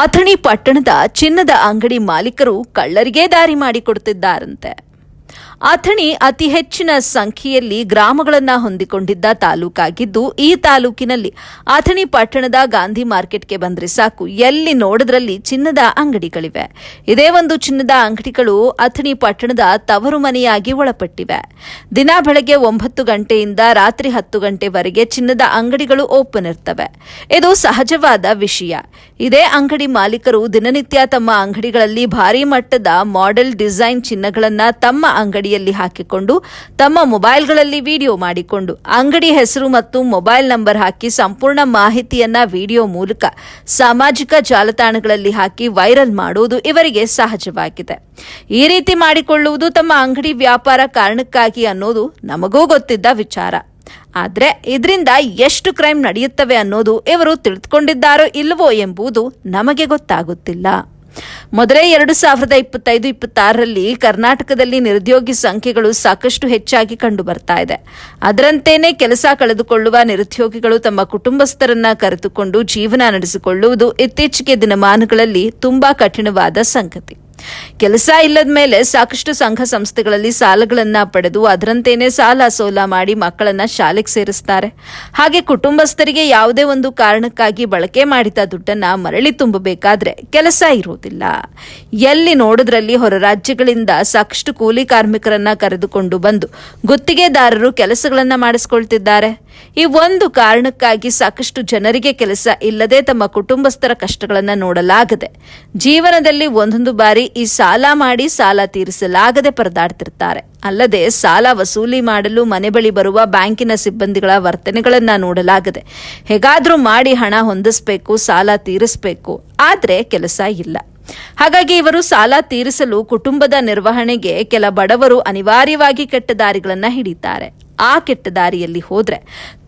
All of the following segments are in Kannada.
ಅಥಣಿ ಪಟ್ಟಣದ ಚಿನ್ನದ ಅಂಗಡಿ ಮಾಲೀಕರು ಕಳ್ಳರಿಗೆ ದಾರಿ ಮಾಡಿಕೊಡುತ್ತಿದ್ದಾರಂತೆ. ಅಥಣಿ ಅತಿ ಹೆಚ್ಚಿನ ಸಂಖ್ಯೆಯಲ್ಲಿ ಗ್ರಾಮಗಳನ್ನು ಹೊಂದಿಕೊಂಡಿದ್ದ ತಾಲೂಕಾಗಿದ್ದು, ಈ ತಾಲೂಕಿನಲ್ಲಿ ಅಥಣಿ ಪಟ್ಟಣದ ಗಾಂಧಿ ಮಾರ್ಕೆಟ್ಗೆ ಬಂದರೆ ಸಾಕು, ಎಲ್ಲಿ ನೋಡಿದ್ರಲ್ಲಿ ಚಿನ್ನದ ಅಂಗಡಿಗಳಿವೆ. ಇದೇ ಒಂದು ಚಿನ್ನದ ಅಂಗಡಿಗಳು ಅಥಣಿ ಪಟ್ಟಣದ ತವರು ಮನೆಯಾಗಿ ಒಳಪಟ್ಟಿವೆ. ದಿನ ಬೆಳಗ್ಗೆ 9 ಗಂಟೆಯಿಂದ ರಾತ್ರಿ 10 ಗಂಟೆವರೆಗೆ ಚಿನ್ನದ ಅಂಗಡಿಗಳು ಓಪನ್ ಇರ್ತವೆ. ಇದು ಸಹಜವಾದ ವಿಷಯ. ಇದೇ ಅಂಗಡಿ ಮಾಲೀಕರು ದಿನನಿತ್ಯ ತಮ್ಮ ಅಂಗಡಿಗಳಲ್ಲಿ ಭಾರಿ ಮಟ್ಟದ ಮಾಡೆಲ್ ಡಿಸೈನ್ ಚಿನ್ನಗಳನ್ನು ತಮ್ಮ ಅಂಗಡಿಯಲ್ಲಿ ಹಾಕಿಕೊಂಡು ತಮ್ಮ ಮೊಬೈಲ್ಗಳಲ್ಲಿ ವಿಡಿಯೋ ಮಾಡಿಕೊಂಡು ಅಂಗಡಿ ಹೆಸರು ಮತ್ತು ಮೊಬೈಲ್ ನಂಬರ್ ಹಾಕಿ ಸಂಪೂರ್ಣ ಮಾಹಿತಿಯನ್ನ ವಿಡಿಯೋ ಮೂಲಕ ಸಾಮಾಜಿಕ ಜಾಲತಾಣಗಳಲ್ಲಿ ಹಾಕಿ ವೈರಲ್ ಮಾಡುವುದು ಇವರಿಗೆ ಸಹಜವಾಗಿದೆ. ಈ ರೀತಿ ಮಾಡಿಕೊಳ್ಳುವುದು ತಮ್ಮ ಅಂಗಡಿ ವ್ಯಾಪಾರ ಕಾರಣಕ್ಕಾಗಿ ಅನ್ನೋದು ನಮಗೂ ಗೊತ್ತಿದ್ದ ವಿಚಾರ. ಆದರೆ ಇದರಿಂದ ಎಷ್ಟು ಕ್ರೈಮ್ ನಡೆಯುತ್ತವೆ ಅನ್ನೋದು ಇವರು ತಿಳಿದುಕೊಂಡಿದ್ದಾರೋ ಇಲ್ಲವೋ ಎಂಬುದು ನಮಗೆ ಗೊತ್ತಾಗುತ್ತಿಲ್ಲ. ಮೊದಲೇ 2025-26ರಲ್ಲಿ ಕರ್ನಾಟಕದಲ್ಲಿ ನಿರುದ್ಯೋಗಿ ಸಂಖ್ಯೆಗಳು ಸಾಕಷ್ಟು ಹೆಚ್ಚಾಗಿ ಕಂಡು ಬರ್ತಾ ಇದೆ. ಅದರಂತೆಯೇ ಕೆಲಸ ಕಳೆದುಕೊಳ್ಳುವ ನಿರುದ್ಯೋಗಿಗಳು ತಮ್ಮ ಕುಟುಂಬಸ್ಥರನ್ನ ಕರೆದುಕೊಂಡು ಜೀವನ ನಡೆಸಿಕೊಳ್ಳುವುದು ಇತ್ತೀಚೆಗೆ ದಿನಮಾನಗಳಲ್ಲಿ ತುಂಬಾ ಕಠಿಣವಾದ ಸಂಗತಿ. ಕೆಲಸ ಇಲ್ಲದ ಮೇಲೆ ಸಾಕಷ್ಟು ಸಂಘ ಸಂಸ್ಥೆಗಳಲ್ಲಿ ಸಾಲಗಳನ್ನ ಪಡೆದು ಅದರಂತೆಯೇ ಸಾಲ ಸೋಲ ಮಾಡಿ ಮಕ್ಕಳನ್ನ ಶಾಲೆಗೆ ಸೇರಿಸ್ತಾರೆ. ಹಾಗೆ ಕುಟುಂಬಸ್ಥರಿಗೆ ಯಾವುದೇ ಒಂದು ಕಾರಣಕ್ಕಾಗಿ ಬಳಕೆ ಮಾಡಿದ ದುಡ್ಡನ್ನ ಮರಳಿ ತುಂಬಬೇಕಾದ್ರೆ ಕೆಲಸ ಇರೋದಿಲ್ಲ. ಎಲ್ಲಿ ನೋಡಿದ್ರಲ್ಲಿ ಹೊರ ರಾಜ್ಯಗಳಿಂದ ಸಾಕಷ್ಟು ಕೂಲಿ ಕಾರ್ಮಿಕರನ್ನ ಕರೆದುಕೊಂಡು ಬಂದು ಗುತ್ತಿಗೆದಾರರು ಕೆಲಸಗಳನ್ನ ಮಾಡಿಸ್ಕೊಳ್ತಿದ್ದಾರೆ. ಈ ಒಂದು ಕಾರಣಕ್ಕಾಗಿ ಸಾಕಷ್ಟು ಜನರಿಗೆ ಕೆಲಸ ಇಲ್ಲದೆ ತಮ್ಮ ಕುಟುಂಬಸ್ಥರ ಕಷ್ಟಗಳನ್ನು ನೋಡಲಾಗದೆ ಜೀವನದಲ್ಲಿ ಒಂದೊಂದು ಬಾರಿ ಈ ಸಾಲ ಮಾಡಿ ಸಾಲ ತೀರಿಸಲಾಗದೆ ಪರದಾಡ್ತಿರ್ತಾರೆ. ಅಲ್ಲದೆ ಸಾಲ ವಸೂಲಿ ಮಾಡಲು ಮನೆ ಬಳಿ ಬರುವ ಬ್ಯಾಂಕಿನ ಸಿಬ್ಬಂದಿಗಳ ವರ್ತನೆಗಳನ್ನ ನೋಡಲಾಗದೆ ಹೇಗಾದ್ರೂ ಮಾಡಿ ಹಣ ಹೊಂದಿಸಬೇಕು, ಸಾಲ ತೀರಿಸಬೇಕು, ಆದ್ರೆ ಕೆಲಸ ಇಲ್ಲ. ಹಾಗಾಗಿ ಇವರು ಸಾಲ ತೀರಿಸಲು ಕುಟುಂಬದ ನಿರ್ವಹಣೆಗೆ ಕೆಲ ಬಡವರು ಅನಿವಾರ್ಯವಾಗಿ ಕೆಟ್ಟ ದಾರಿಗಳನ್ನ ಹಿಡಿತಾರೆ. ಆ ಕೆಟ್ಟ ದಾರಿಯಲ್ಲಿ ಹೋದ್ರೆ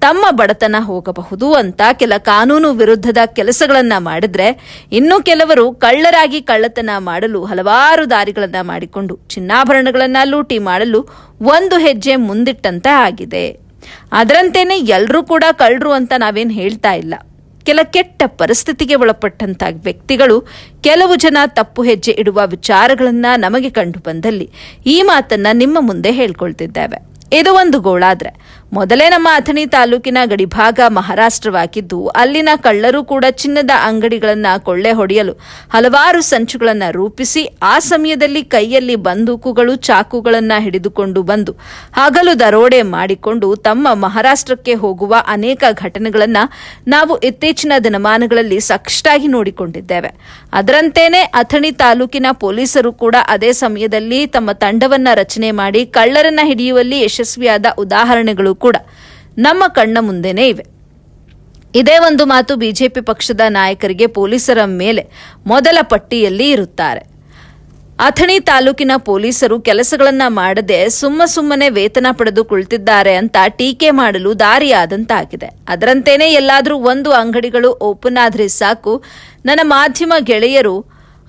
ತಮ್ಮ ಬಡತನ ಹೋಗಬಹುದು ಅಂತ ಕೆಲ ಕಾನೂನು ವಿರುದ್ಧದ ಕೆಲಸಗಳನ್ನ ಮಾಡಿದ್ರೆ, ಇನ್ನು ಕೆಲವರು ಕಳ್ಳರಾಗಿ ಕಳ್ಳತನ ಮಾಡಲು ಹಲವಾರು ದಾರಿಗಳನ್ನ ಮಾಡಿಕೊಂಡು ಚಿನ್ನಾಭರಣಗಳನ್ನ ಲೂಟಿ ಮಾಡಲು ಒಂದು ಹೆಜ್ಜೆ ಮುಂದಿಟ್ಟಂತೆ ಆಗಿದೆ. ಅದರಂತೆಯೇ ಎಲ್ಲರೂ ಕೂಡ ಕಳ್ಳರು ಅಂತ ನಾವೇನು ಹೇಳ್ತಾ ಇಲ್ಲ. ಕೆಲ ಕೆಟ್ಟ ಪರಿಸ್ಥಿತಿಗೆ ಒಳಪಟ್ಟಂತ ವ್ಯಕ್ತಿಗಳು ಕೆಲವು ಜನ ತಪ್ಪು ಹೆಜ್ಜೆ ಇಡುವ ವಿಚಾರಗಳನ್ನ ನಮಗೆ ಕಂಡು ಬಂದಲ್ಲಿ ಈ ಮಾತನ್ನ ನಿಮ್ಮ ಮುಂದೆ ಹೇಳ್ಕೊಳ್ತಿದ್ದೇವೆ. ಇದು ಒಂದು ಗೋಳಾದ್ರೆ, ಮೊದಲೇ ನಮ್ಮ ಅಥಣಿ ತಾಲೂಕಿನ ಗಡಿಭಾಗ ಮಹಾರಾಷ್ಟ್ರವಾಗಿದ್ದು ಅಲ್ಲಿನ ಕಳ್ಳರು ಕೂಡ ಚಿನ್ನದ ಅಂಗಡಿಗಳನ್ನ ಕೊಳ್ಳೆ ಹೊಡೆಯಲು ಹಲವಾರು ಸಂಚುಗಳನ್ನ ರೂಪಿಸಿ ಆ ಸಮಯದಲ್ಲಿ ಕೈಯಲ್ಲಿ ಬಂದೂಕುಗಳು ಚಾಕುಗಳನ್ನ ಹಿಡಿದುಕೊಂಡು ಬಂದು ಹಗಲು ದರೋಡೆ ಮಾಡಿಕೊಂಡು ತಮ್ಮ ಮಹಾರಾಷ್ಟ್ರಕ್ಕೆ ಹೋಗುವ ಅನೇಕ ಘಟನೆಗಳನ್ನ ನಾವು ಇತ್ತೀಚಿನ ದಿನಮಾನಗಳಲ್ಲಿ ಸಾಕಷ್ಟಾಗಿ ನೋಡಿಕೊಂಡಿದ್ದೇವೆ. ಅದರಂತೆಯೇ ಅಥಣಿ ತಾಲೂಕಿನ ಪೊಲೀಸರು ಕೂಡ ಅದೇ ಸಮಯದಲ್ಲಿ ತಮ್ಮ ತಂಡವನ್ನ ರಚನೆ ಮಾಡಿ ಕಳ್ಳರನ್ನ ಹಿಡಿಯುವಲ್ಲಿ ಯಶಸ್ವಿಯಾದ ಉದಾಹರಣೆಗಳು ಕೂಡ ನಮ್ಮ ಕಣ್ಣ ಮುಂದೆನೇ ಇವೆ. ಇದೇ ಒಂದು ಮಾತು ಬಿಜೆಪಿ ಪಕ್ಷದ ನಾಯಕರಿಗೆ ಪೊಲೀಸರ ಮೇಲೆ ಮೊದಲ ಪಟ್ಟಿಯಲ್ಲಿ ಇರುತ್ತಾರೆ. ಅಥಣಿ ತಾಲೂಕಿನ ಪೊಲೀಸರು ಕೆಲಸಗಳನ್ನ ಮಾಡದೆ ಸುಮ್ಮನೆ ವೇತನ ಪಡೆದು ಕುಳಿತಿದ್ದಾರೆ ಅಂತ ಟೀಕೆ ಮಾಡಲು ದಾರಿಯಾದಂತಾಗಿದೆ. ಅದರಂತೆಯೇ ಎಲ್ಲಾದರೂ ಒಂದು ಅಂಗಡಿಗಳು ಓಪನ್ ಆದ್ರೆ ಸಾಕು, ನನ್ನ ಮಾಧ್ಯಮ ಗೆಳೆಯರು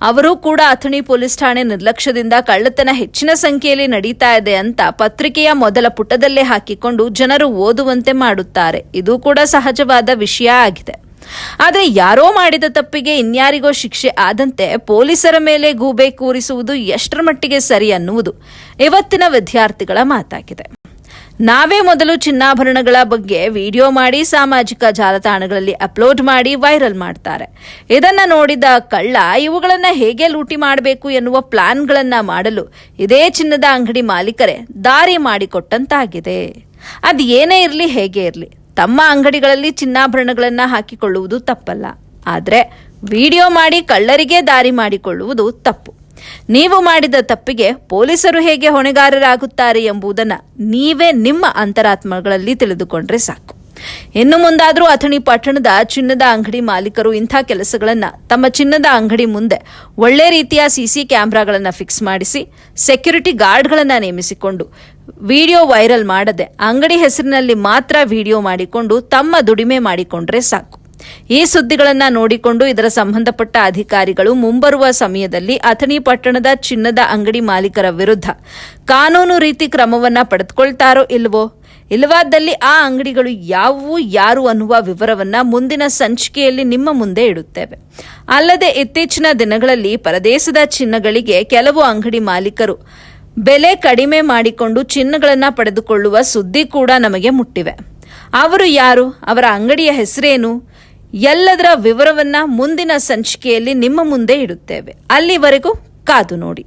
ಅವರು ಕೂಡ ಅಥಣಿ ಪೊಲೀಸ್ ಠಾಣೆ ನಿರ್ಲಕ್ಷ್ಯದಿಂದ ಕಳ್ಳತನ ಹೆಚ್ಚಿನ ಸಂಖ್ಯೆಯಲ್ಲಿ ನಡೀತಾ ಇದೆ ಅಂತ ಪತ್ರಿಕೆಯ ಮೊದಲ ಪುಟದಲ್ಲೇ ಹಾಕಿಕೊಂಡು ಜನರು ಓದುವಂತೆ ಮಾಡುತ್ತಾರೆ. ಇದು ಕೂಡ ಸಹಜವಾದ ವಿಷಯ ಆಗಿದೆ. ಆದರೆ ಯಾರೋ ಮಾಡಿದ ತಪ್ಪಿಗೆ ಇನ್ಯಾರಿಗೋ ಶಿಕ್ಷೆ ಆದಂತೆ ಪೊಲೀಸರ ಮೇಲೆ ಗೂಬೆ ಕೂರಿಸುವುದು ಎಷ್ಟರ ಮಟ್ಟಿಗೆ ಸರಿ ಅನ್ನುವುದು ಇವತ್ತಿನ ವಿದ್ಯಾರ್ಥಿಗಳ ಮಾತಾಗಿದೆ. ನಾವೇ ಮೊದಲು ಚಿನ್ನಾಭರಣಗಳ ಬಗ್ಗೆ ವಿಡಿಯೋ ಮಾಡಿ ಸಾಮಾಜಿಕ ಜಾಲತಾಣಗಳಲ್ಲಿ ಅಪ್ಲೋಡ್ ಮಾಡಿ ವೈರಲ್ ಮಾಡ್ತಾರೆ. ಇದನ್ನ ನೋಡಿದ ಕಳ್ಳ ಇವುಗಳನ್ನ ಹೇಗೆ ಲೂಟಿ ಮಾಡಬೇಕು ಎನ್ನುವ ಪ್ಲಾನ್ಗಳನ್ನ ಮಾಡಲು ಇದೇ ಚಿನ್ನದ ಅಂಗಡಿ ಮಾಲೀಕರೇ ದಾರಿ ಮಾಡಿಕೊಟ್ಟಂತಾಗಿದೆ. ಅದು ಏನೇ ಇರಲಿ ಹೇಗೆ ಇರಲಿ, ತಮ್ಮ ಅಂಗಡಿಗಳಲ್ಲಿ ಚಿನ್ನಾಭರಣಗಳನ್ನ ಹಾಕಿಕೊಳ್ಳುವುದು ತಪ್ಪಲ್ಲ. ಆದರೆ ವಿಡಿಯೋ ಮಾಡಿ ಕಳ್ಳರಿಗೆ ದಾರಿ ಮಾಡಿಕೊಳ್ಳುವುದು ತಪ್ಪು. ನೀವು ಮಾಡಿದ ತಪ್ಪಿಗೆ ಪೊಲೀಸರು ಹೇಗೆ ಹೊಣೆಗಾರರಾಗುತ್ತಾರೆ ಎಂಬುದನ್ನು ನೀವೇ ನಿಮ್ಮ ಅಂತರಾತ್ಮಗಳಲ್ಲಿ ತಿಳಿದುಕೊಂಡ್ರೆ ಸಾಕು. ಇನ್ನು ಮುಂದಾದರೂ ಅಥಣಿ ಪಟ್ಟಣದ ಚಿನ್ನದ ಅಂಗಡಿ ಮಾಲೀಕರು ಇಂಥ ಕೆಲಸಗಳನ್ನು ತಮ್ಮ ಚಿನ್ನದ ಅಂಗಡಿ ಮುಂದೆ ಒಳ್ಳೆ ರೀತಿಯ ಸಿಸಿ ಕ್ಯಾಮೆರಾಗಳನ್ನು ಫಿಕ್ಸ್ ಮಾಡಿಸಿ ಸೆಕ್ಯೂರಿಟಿ ಗಾರ್ಡ್ಗಳನ್ನು ನೇಮಿಸಿಕೊಂಡು ವಿಡಿಯೋ ವೈರಲ್ ಮಾಡದೆ ಅಂಗಡಿ ಹೆಸರಿನಲ್ಲಿ ಮಾತ್ರ ವಿಡಿಯೋ ಮಾಡಿಕೊಂಡು ತಮ್ಮ ದುಡಿಮೆ ಮಾಡಿಕೊಂಡ್ರೆ ಸಾಕು. ಈ ಸುದ್ದಿಗಳನ್ನು ನೋಡಿಕೊಂಡು ಇದರ ಸಂಬಂಧಪಟ್ಟ ಅಧಿಕಾರಿಗಳು ಮುಂಬರುವ ಸಮಯದಲ್ಲಿ ಅಥಣಿ ಪಟ್ಟಣದ ಚಿನ್ನದ ಅಂಗಡಿ ಮಾಲೀಕರ ವಿರುದ್ಧ ಕಾನೂನು ರೀತಿ ಕ್ರಮವನ್ನ ಪಡೆದುಕೊಳ್ತಾರೋ ಇಲ್ವೋ ಇಲ್ಲವಾದಲ್ಲಿ ಆ ಅಂಗಡಿಗಳು ಯಾವುವು ಯಾರು ಅನ್ನುವ ವಿವರವನ್ನು ಮುಂದಿನ ಸಂಚಿಕೆಯಲ್ಲಿ ನಿಮ್ಮ ಮುಂದೆ ಇಡುತ್ತೇವೆ. ಅಲ್ಲದೆ ಇತ್ತೀಚಿನ ದಿನಗಳಲ್ಲಿ ಪರದೇಶದ ಚಿನ್ನಗಳಿಗೆ ಕೆಲವು ಅಂಗಡಿ ಮಾಲೀಕರು ಬೆಲೆ ಕಡಿಮೆ ಮಾಡಿಕೊಂಡು ಚಿನ್ನಗಳನ್ನು ಪಡೆದುಕೊಳ್ಳುವ ಸುದ್ದಿ ಕೂಡ ನಮಗೆ ಮುಟ್ಟಿವೆ. ಅವರು ಯಾರು, ಅವರ ಅಂಗಡಿಯ ಹೆಸರೇನು, ಎಲ್ಲದರ ವಿವರವನ್ನು ಮುಂದಿನ ಸಂಚಿಕೆಯಲ್ಲಿ ನಿಮ್ಮ ಮುಂದೆ ಇಡುತ್ತೇವೆ. ಅಲ್ಲಿವರೆಗೂ ಕಾದು ನೋಡಿ.